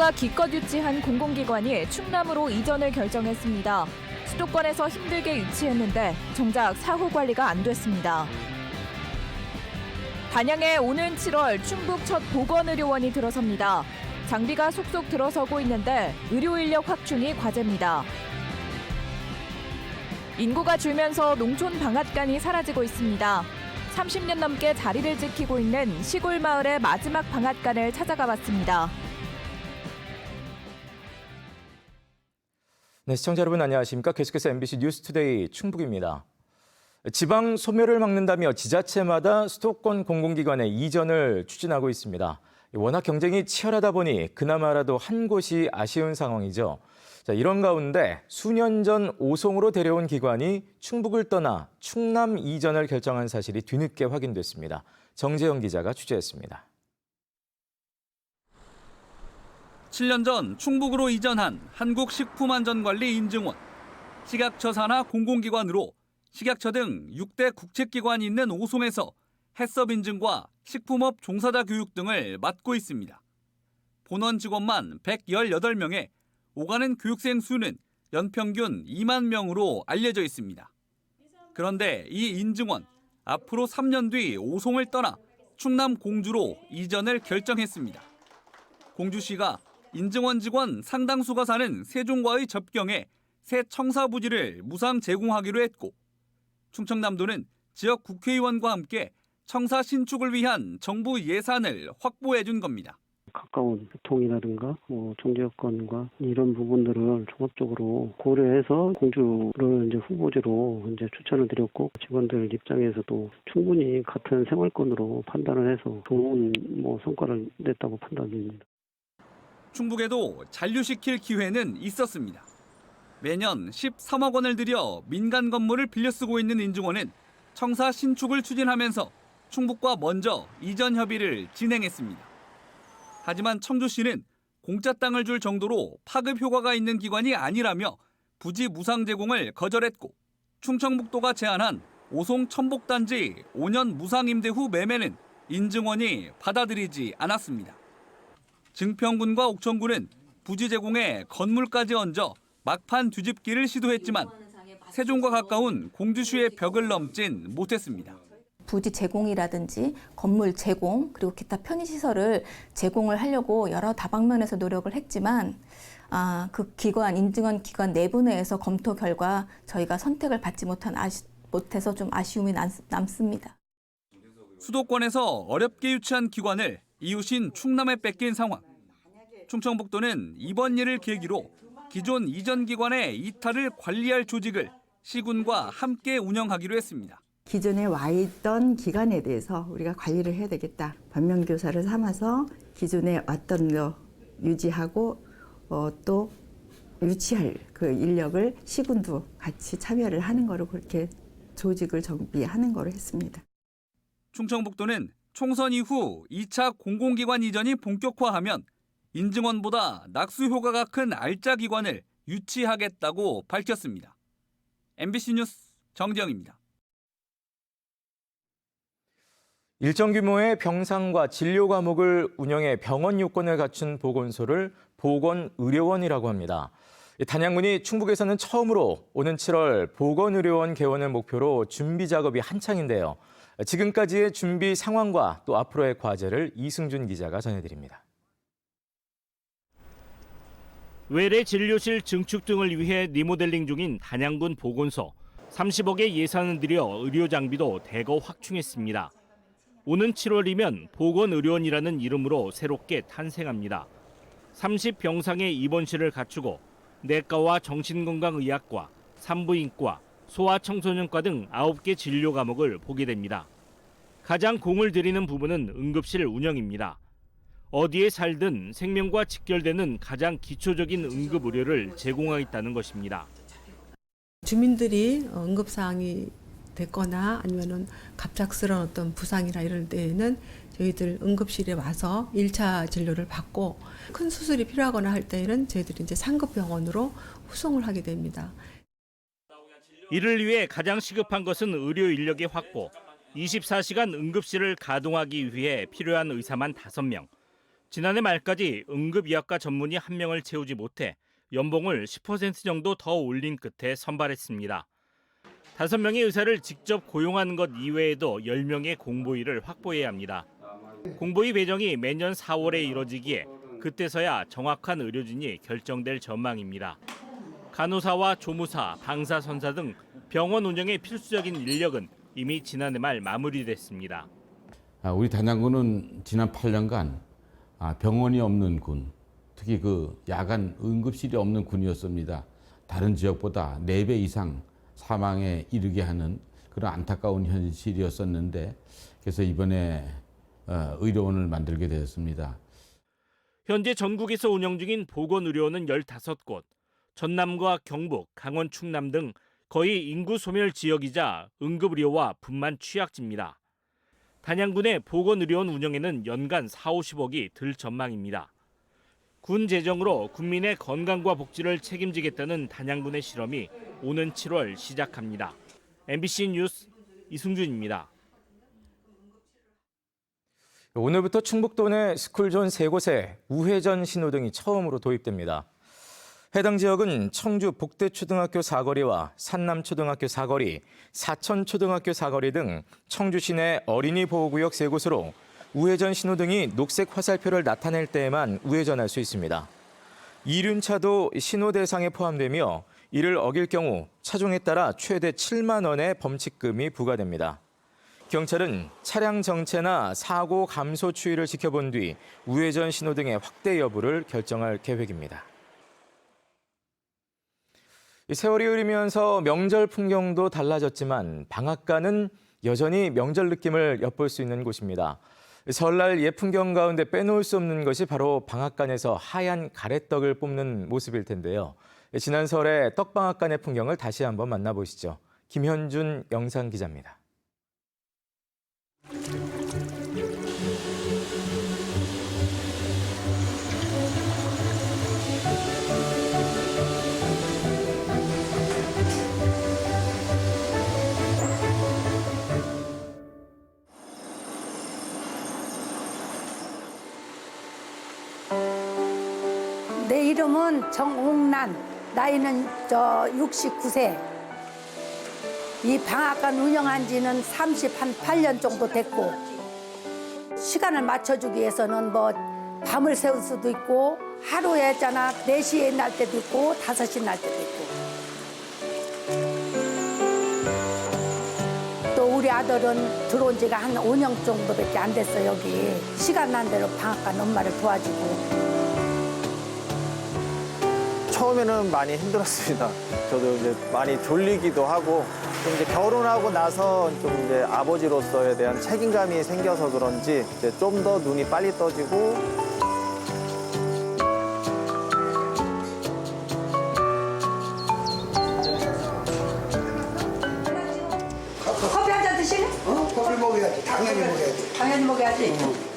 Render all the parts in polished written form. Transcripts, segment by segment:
인구가 기껏 유치한 공공기관이 충남으로 이전을 결정했습니다. 수도권에서 힘들게 유치했는데 정작 사후 관리가 안 됐습니다. 단양에 오는 7월 충북 첫 보건의료원이 들어섭니다. 장비가 속속 들어서고 있는데 의료 인력 확충이 과제입니다. 인구가 줄면서 농촌 방앗간이 사라지고 있습니다. 30년 넘게 자리를 지키고 있는 시골 마을의 마지막 방앗간을 찾아가 봤습니다. 네, 시청자 여러분 안녕하십니까? 계속해서 MBC 뉴스투데이 충북입니다. 지방 소멸을 막는다며 지자체마다 수도권 공공기관의 이전을 추진하고 있습니다. 워낙 경쟁이 치열하다 보니 그나마라도 한 곳이 아쉬운 상황이죠. 자, 이런 가운데 수년 전 오송으로 데려온 기관이 충북을 떠나 충남 이전을 결정한 사실이 뒤늦게 확인됐습니다. 정재영 기자가 취재했습니다. 7년 전 충북으로 이전한 한국식품안전관리 인증원. 식약처 산하 공공기관으로 식약처 등 6대 국책기관이 있는 오송에서 해썹 인증과 식품업 종사자 교육 등을 맡고 있습니다. 본원 직원만 118명에 오가는 교육생 수는 연평균 2만 명으로 알려져 있습니다. 그런데 이 인증원, 앞으로 3년 뒤 오송을 떠나 충남 공주로 이전을 결정했습니다. 공주시가 인증원 직원 상당수가 사는 세종과의 접경에 새 청사 부지를 무상 제공하기로 했고, 충청남도는 지역 국회의원과 함께 청사 신축을 위한 정부 예산을 확보해 준 겁니다. 가까운 교통이라든가 경제 여건과 이런 부분들을 종합적으로 고려해서 공주를 이제 후보지로 이제 추천을 드렸고, 직원들 입장에서도 충분히 같은 생활권으로 판단을 해서 좋은 성과를 냈다고 판단됩니다. 충북에도 잔류시킬 기회는 있었습니다. 매년 13억 원을 들여 민간 건물을 빌려 쓰고 있는 인증원은 청사 신축을 추진하면서 충북과 먼저 이전 협의를 진행했습니다. 하지만 청주시는 공짜 땅을 줄 정도로 파급 효과가 있는 기관이 아니라며 부지 무상 제공을 거절했고, 충청북도가 제안한 오송 첨복단지 5년 무상 임대 후 매매는 인증원이 받아들이지 않았습니다. 증평군과 옥천군은 부지 제공에 건물까지 얹어 막판 뒤집기를 시도했지만 세종과 가까운 공주시의 벽을 넘진 못했습니다. 부지 제공이라든지 건물 제공 그리고 기타 편의시설을 제공을 하려고 여러 다방면에서 노력을 했지만 그 기관, 인증원 기관 내부 내에서 검토 결과 저희가 선택을 받지 못해서 좀 아쉬움이 남습니다. 수도권에서 어렵게 유치한 기관을 이웃인 충남에 뺏긴 상황. 충청북도는 이번 일을 계기로 기존 이전 기관의 이탈을 관리할 조직을 시군과 함께 운영하기로 했습니다. 기존에 와 있던 기관에 대해서 우리가 관리를 해야 되겠다. 반면교사를 삼아서 기존에 왔던 거 유지하고 또 유치할 그 인력을 시군도 같이 참여를 하는 거로 그렇게 조직을 정비하는 거로 했습니다. 충청북도는 총선 이후 2차 공공기관 이전이 본격화하면 인증원보다 낙수 효과가 큰 알짜 기관을 유치하겠다고 밝혔습니다. MBC 뉴스 정재영입니다. 일정 규모의 병상과 진료 과목을 운영해 병원 요건을 갖춘 보건소를 보건의료원이라고 합니다. 단양군이 충북에서는 처음으로 오는 7월 보건의료원 개원을 목표로 준비 작업이 한창인데요. 지금까지의 준비 상황과 또 앞으로의 과제를 이승준 기자가 전해드립니다. 외래 진료실 증축 등을 위해 리모델링 중인 단양군 보건소. 30억의 예산을 들여 의료 장비도 대거 확충했습니다. 오는 7월이면 보건의료원이라는 이름으로 새롭게 탄생합니다. 30병상의 입원실을 갖추고 내과와 정신건강의학과, 산부인과, 소아청소년과 등 9개 진료 과목을 보게 됩니다. 가장 공을 들이는 부분은 응급실 운영입니다. 어디에 살든 생명과 직결되는 가장 기초적인 응급 의료를 제공하겠다는 것입니다. 주민들이 응급사항이 됐거나 아니면은 갑작스러운 어떤 부상이나 이럴 때에는 저희들 응급실에 와서 1차 진료를 받고 큰 수술이 필요하거나 할 때에는 저희들이 이제 상급병원으로 후송을 하게 됩니다. 이를 위해 가장 시급한 것은 의료 인력의 확보. 24시간 응급실을 가동하기 위해 필요한 의사만 5명. 지난해 말까지 응급의학과 전문의 1명을 채우지 못해 연봉을 10% 정도 더 올린 끝에 선발했습니다. 5명의 의사를 직접 고용하는 것 이외에도 10명의 공보의를 확보해야 합니다. 공보의 배정이 매년 4월에 이뤄지기에 그때서야 정확한 의료진이 결정될 전망입니다. 간호사와 조무사, 방사선사 등 병원 운영에 필수적인 인력은 이미 지난해 말 마무리됐습니다. 우리 단양군은 지난 8년간 병원이 없는 군, 특히 그 야간 응급실이 없는 군이었습니다. 다른 지역보다 4배 이상 사망에 이르게 하는 그런 안타까운 현실이었었는데, 그래서 이번에 의료원을 만들게 되었습니다. 현재 전국에서 운영 중인 보건의료원은 15곳, 전남과 경북, 강원, 충남 등 거의 인구 소멸 지역이자 응급의료와 분만 취약지입니다. 단양군의 보건의료원 운영에는 연간 40-50억이 들 전망입니다. 군 재정으로 국민의 건강과 복지를 책임지겠다는 단양군의 실험이 오는 7월 시작합니다. MBC 뉴스 이승준입니다. 오늘부터 충북도 내 스쿨존 3곳에 우회전 신호등이 처음으로 도입됩니다. 해당 지역은 청주 복대초등학교 사거리와 산남초등학교 사거리, 사천초등학교 사거리 등 청주 시내 어린이 보호구역 3곳으로 우회전 신호등이 녹색 화살표를 나타낼 때에만 우회전할 수 있습니다. 이륜차도 신호 대상에 포함되며 이를 어길 경우 차종에 따라 최대 7만 원의 범칙금이 부과됩니다. 경찰은 차량 정체나 사고 감소 추이를 지켜본 뒤 우회전 신호등의 확대 여부를 결정할 계획입니다. 세월이 흐르면서 명절 풍경도 달라졌지만 방앗간은 여전히 명절 느낌을 엿볼 수 있는 곳입니다. 설날 예풍경 가운데 빼놓을 수 없는 것이 바로 방앗간에서 하얀 가래떡을 뽑는 모습일 텐데요. 지난 설의 떡방앗간의 풍경을 다시 한번 만나보시죠. 김현준 영상 기자입니다. 내 이름은 정옥란, 나이는 69세. 이 방앗간 운영한 지는 38년 정도 됐고, 시간을 맞춰주기 위해서는 뭐 밤을 새울 수도 있고, 하루에 있잖아 4시에 날 때도 있고 5시 날 때도 있고. 또 우리 아들은 들어온 지가 한 5년 정도밖에 안 됐어. 여기 시간 난 대로 방앗간 엄마를 도와주고. 처음에는 많이 힘들었습니다. 저도 이제 많이 졸리기도 하고, 좀 이제 결혼하고 나서 좀 이제 아버지로서에 대한 책임감이 생겨서 그런지 이제 좀 더 눈이 빨리 떠지고. 커피 한 잔 드실래? 커피 먹어야지. 당연히 먹어야지. 당연히 먹어야지.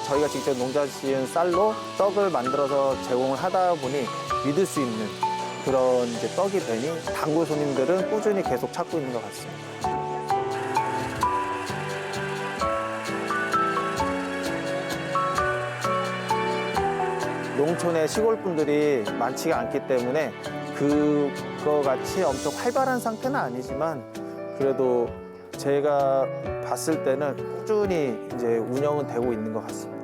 저희가 직접 농사 지은 쌀로 떡을 만들어서 제공을 하다 보니 믿을 수 있는 그런 이제 떡이 되니 단골 손님들은 꾸준히 계속 찾고 있는 것 같습니다. 농촌의 시골 분들이 많지가 않기 때문에 그거 같이 엄청 활발한 상태는 아니지만 그래도 제가 봤을 때는 꾸준히 이제 운영은 되고 있는 것 같습니다.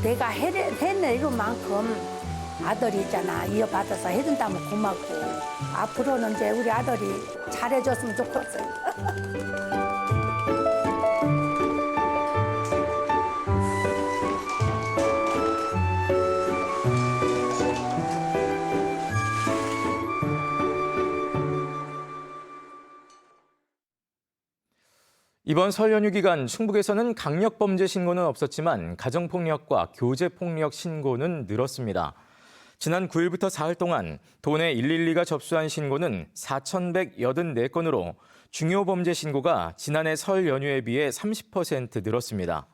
내가 해낼 만큼 아들이 있잖아. 이어받아서 해준다면 고맙고. 앞으로는 이제 우리 아들이 잘해줬으면 좋겠어요. 이번 설 연휴 기간 충북에서는 강력범죄 신고는 없었지만 가정폭력과 교제폭력 신고는 늘었습니다. 지난 9일부터 사흘 동안 도내 112가 접수한 신고는 4,184건으로 중요범죄 신고가 지난해 설 연휴에 비해 30% 늘었습니다.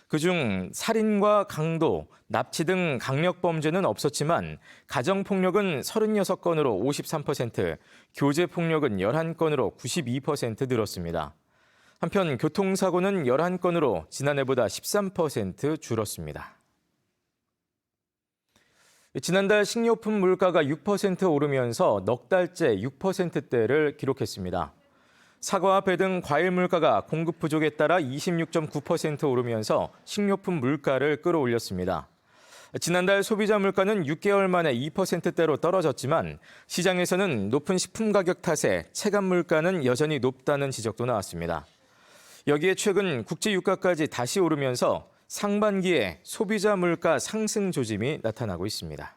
그중 살인과 강도, 납치 등 강력범죄는 없었지만 가정폭력은 36건으로 53%, 교제폭력은 11건으로 92% 늘었습니다. 한편 교통사고는 11건으로 지난해보다 13% 줄었습니다. 지난달 식료품 물가가 6% 오르면서 넉 달째 6%대를 기록했습니다. 사과와 배 등 과일 물가가 공급 부족에 따라 26.9% 오르면서 식료품 물가를 끌어올렸습니다. 지난달 소비자 물가는 6개월 만에 2%대로 떨어졌지만 시장에서는 높은 식품 가격 탓에 체감 물가는 여전히 높다는 지적도 나왔습니다. 여기에 최근 국제 유가까지 다시 오르면서 상반기에 소비자 물가 상승 조짐이 나타나고 있습니다.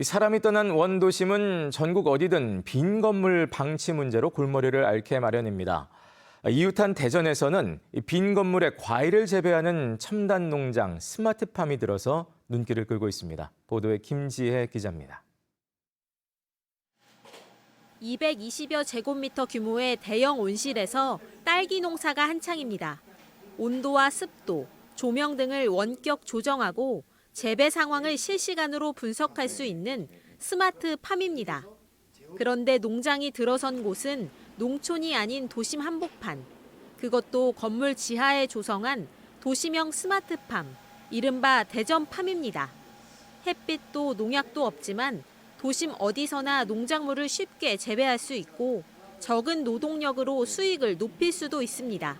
사람이 떠난 원도심은 전국 어디든 빈 건물 방치 문제로 골머리를 앓게 마련입니다. 이웃한 대전에서는 빈 건물에 과일을 재배하는 첨단 농장 스마트팜이 들어서 눈길을 끌고 있습니다. 보도에 김지혜 기자입니다. 220여 제곱미터 규모의 대형 온실에서 딸기 농사가 한창입니다. 온도와 습도, 조명 등을 원격 조정하고 재배 상황을 실시간으로 분석할 수 있는 스마트팜입니다. 그런데 농장이 들어선 곳은 농촌이 아닌 도심 한복판. 그것도 건물 지하에 조성한 도시명 스마트팜, 이른바 대전팜입니다. 햇빛도 농약도 없지만 도심 어디서나 농작물을 쉽게 재배할 수 있고 적은 노동력으로 수익을 높일 수도 있습니다.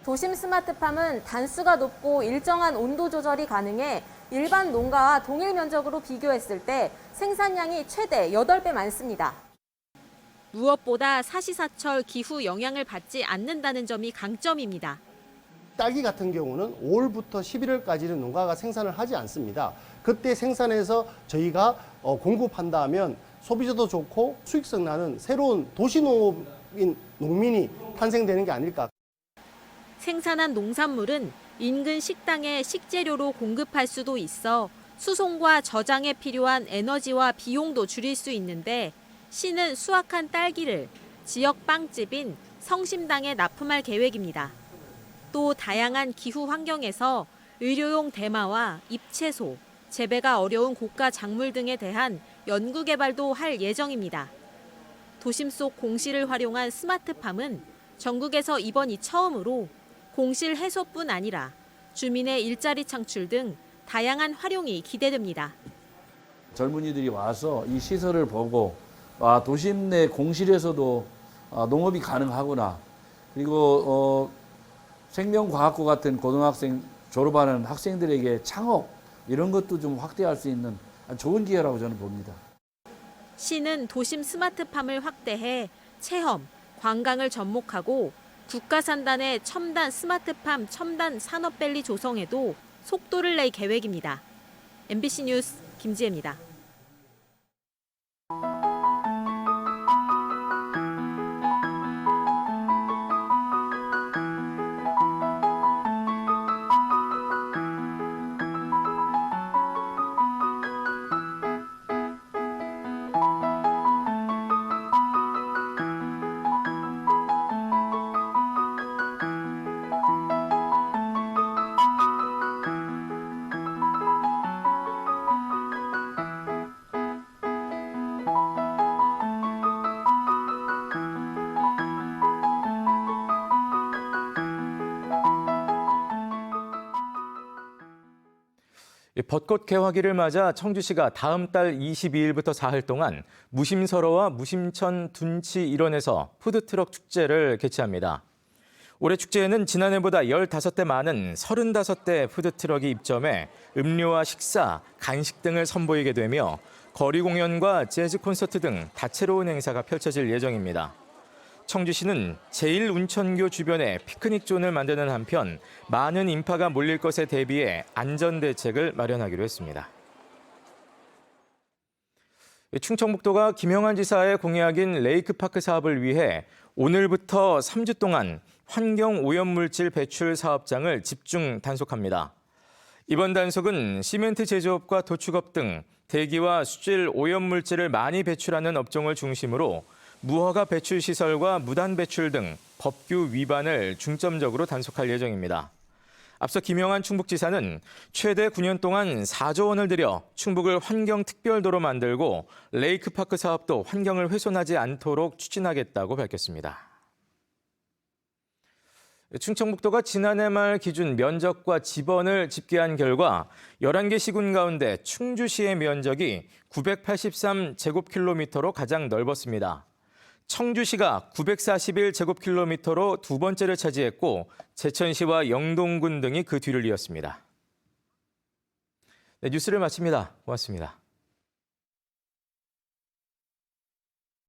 도심 스마트팜은 단수가 높고 일정한 온도 조절이 가능해 일반 농가와 동일 면적으로 비교했을 때 생산량이 최대 8배 많습니다. 무엇보다 사시사철 기후 영향을 받지 않는다는 점이 강점입니다. 딸기 같은 경우는 5월부터 11월까지는 농가가 생산을 하지 않습니다. 그때 생산해서 저희가 공급한다면 소비자도 좋고 수익성 나는 새로운 도시농업인 농민이 탄생되는 게 아닐까. 생산한 농산물은 인근 식당에 식재료로 공급할 수도 있어 수송과 저장에 필요한 에너지와 비용도 줄일 수 있는데 시는 수확한 딸기를 지역 빵집인 성심당에 납품할 계획입니다. 또 다양한 기후 환경에서 의료용 대마와 잎채소, 재배가 어려운 고가 작물 등에 대한 연구 개발도 할 예정입니다. 도심 속 공실을 활용한 스마트팜은 전국에서 이번이 처음으로 공실 해소뿐 아니라 주민의 일자리 창출 등 다양한 활용이 기대됩니다. 젊은이들이 와서 이 시설을 보고 도심 내 공실에서도 농업이 가능하구나. 그리고 생명과학과 같은 고등학생 졸업하는 학생들에게 창업 이런 것도 좀 확대할 수 있는 좋은 기회라고 저는 봅니다. 시는 도심 스마트팜을 확대해 체험, 관광을 접목하고 국가산단의 첨단 스마트팜 첨단 산업밸리 조성에도 속도를 낼 계획입니다. MBC 뉴스 김지혜입니다. 벚꽃 개화기를 맞아 청주시가 다음 달 22일부터 사흘 동안 무심서러와 무심천 둔치 일원에서 푸드트럭 축제를 개최합니다. 올해 축제에는 지난해보다 15대 많은 35대 푸드트럭이 입점해 음료와 식사, 간식 등을 선보이게 되며 거리 공연과 재즈 콘서트 등 다채로운 행사가 펼쳐질 예정입니다. 청주시는 제1운천교 주변에 피크닉 존을 만드는 한편 많은 인파가 몰릴 것에 대비해 안전 대책을 마련하기로 했습니다. 충청북도가 김영환 지사의 공약인 레이크파크 사업을 위해 오늘부터 3주 동안 환경 오염물질 배출 사업장을 집중 단속합니다. 이번 단속은 시멘트 제조업과 도축업 등 대기와 수질 오염물질을 많이 배출하는 업종을 중심으로 무허가 배출 시설과 무단 배출 등 법규 위반을 중점적으로 단속할 예정입니다. 앞서 김영한 충북지사는 최대 9년 동안 4조 원을 들여 충북을 환경특별도로 만들고 레이크파크 사업도 환경을 훼손하지 않도록 추진하겠다고 밝혔습니다. 충청북도가 지난해 말 기준 면적과 지번을 집계한 결과 11개 시군 가운데 충주시의 면적이 983제곱킬로미터로 가장 넓었습니다. 청주시가 941제곱킬로미터로 두 번째를 차지했고 제천시와 영동군 등이 그 뒤를 이었습니다. 네, 뉴스를 마칩니다. 고맙습니다.